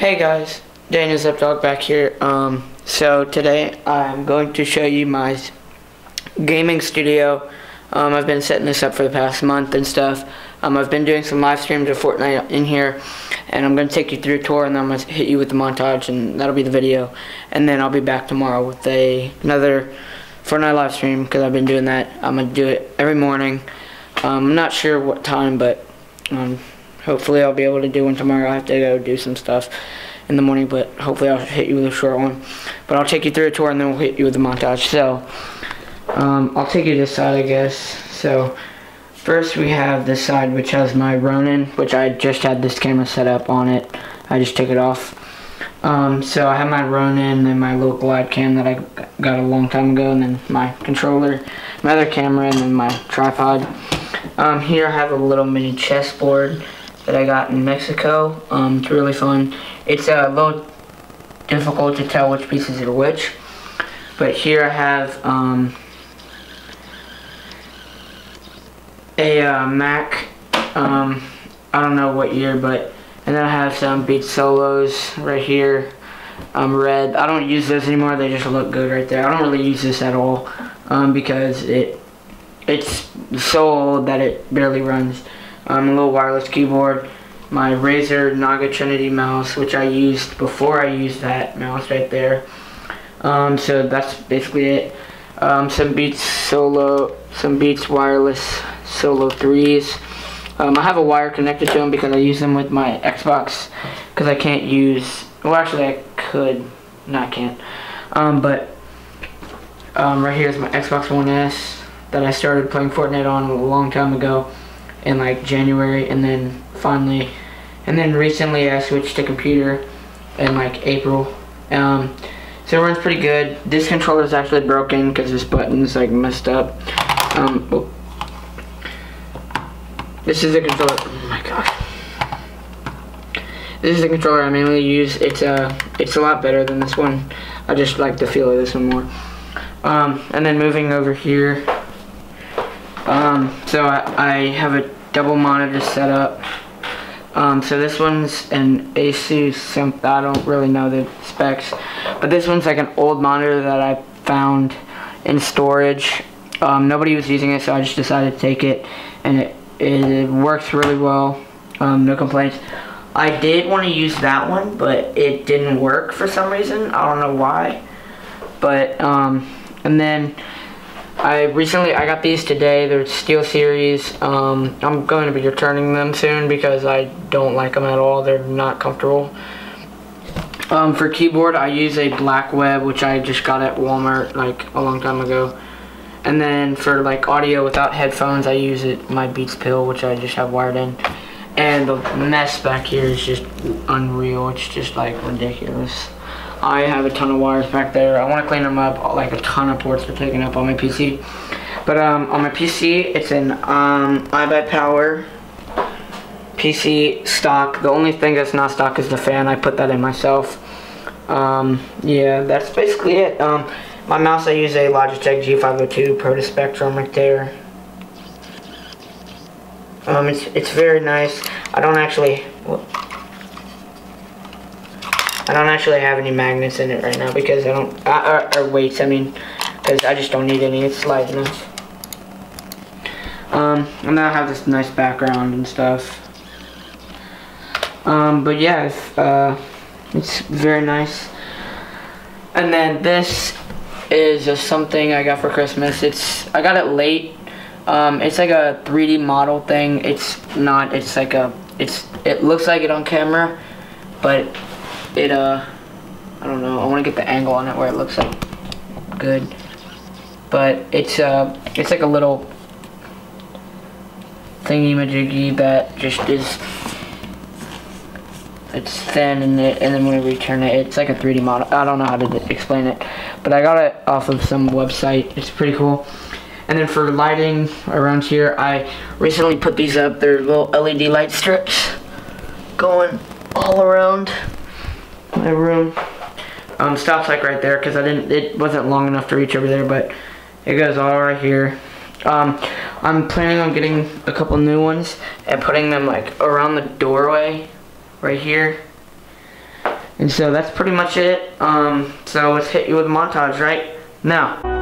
Hey guys, Daniel Zepdog back here. So today I'm going to show you my gaming studio. I've been setting this up for the past month and stuff. I've been doing some live streams of Fortnite in here, and I'm going to take you through a tour, and then I'm going to hit you with the montage, and that'll be the video. And then I'll be back tomorrow with another Fortnite live stream, because I've been doing that. I'm going to do it every morning. I'm not sure what time, but hopefully I'll be able to do one tomorrow. I have to go do some stuff in the morning, but hopefully I'll hit you with a short one. But I'll take you through a tour, and then we'll hit you with the montage. So I'll take you to this side, I guess. So first we have this side, which has my Ronin, which I just had this camera set up on it. I just took it off. So I have my Ronin and my little glide cam that I got a long time ago, and then my controller, my other camera, and then my tripod. Here I have a little mini chessboard that I got in Mexico. It's really fun. It's a little difficult to tell which pieces are which, but here I have a Mac. I don't know what year, but and then I have some Beat Solos right here. Red. I don't use those anymore. They just look good right there. I don't really use this at all because it's so old that it barely runs. A little wireless keyboard, my Razer Naga Trinity mouse, which I used before I used that mouse right there. So that's basically it. Some Beats wireless Solo 3s. I have a wire connected to them because I use them with my Xbox, because I can't use, well actually I could, no I can't. But right here is my Xbox One S that I started playing Fortnite on a long time ago in like January, and then recently I switched to computer in like April. So it runs pretty good. This controller is actually broken because this button's like messed up. This is the controller. Oh my gosh. This is the controller I mainly use. It's a lot better than this one. I just like the feel of this one more. And then moving over here. So I have a double monitor set up. So this one's an Asus, I don't really know the specs, but this one's like an old monitor that I found in storage. Nobody was using it, so I just decided to take it, and it works really well. No complaints. I did want to use that one, but it didn't work for some reason. I don't know why. But and then I got these today. They're Steel Series. I'm going to be returning them soon because I don't like them at all. They're not comfortable. For keyboard, I use a Blackweb, which I just got at Walmart like a long time ago. And then for like audio without headphones, I use my Beats Pill, which I just have wired in. And the mess back here is just unreal. It's just like ridiculous. I have a ton of wires back there. I want to clean them up. Like a ton of ports are taken up on my PC. But on my PC, it's an iBuyPower PC stock. The only thing that's not stock is the fan. I put that in myself. Yeah, that's basically it. My mouse, I use a Logitech G502 Proto Spectrum right there. It's very nice. I don't actually have any magnets in it right now because I don't, or weights, I mean, because I just don't need any. It's light enough. And then I have this nice background and stuff. But yeah, it's very nice. And then this is just something I got for Christmas. I got it late. It's like a 3D model thing. It's not. It's like it looks like it on camera, but I don't know. I want to get the angle on it where it looks like good. But it's like a little thingy-majiggy that just is. It's thin, and then when we return it, it's like a 3D model. I don't know how to explain it, but I got it off of some website. It's pretty cool. And then for lighting around here, I recently put these up. They're little LED light strips going all around my room. Stops like right there because it wasn't long enough to reach over there, but it goes all right here. I'm planning on getting a couple new ones and putting them like around the doorway right here. And so that's pretty much it. So let's hit you with a montage right now.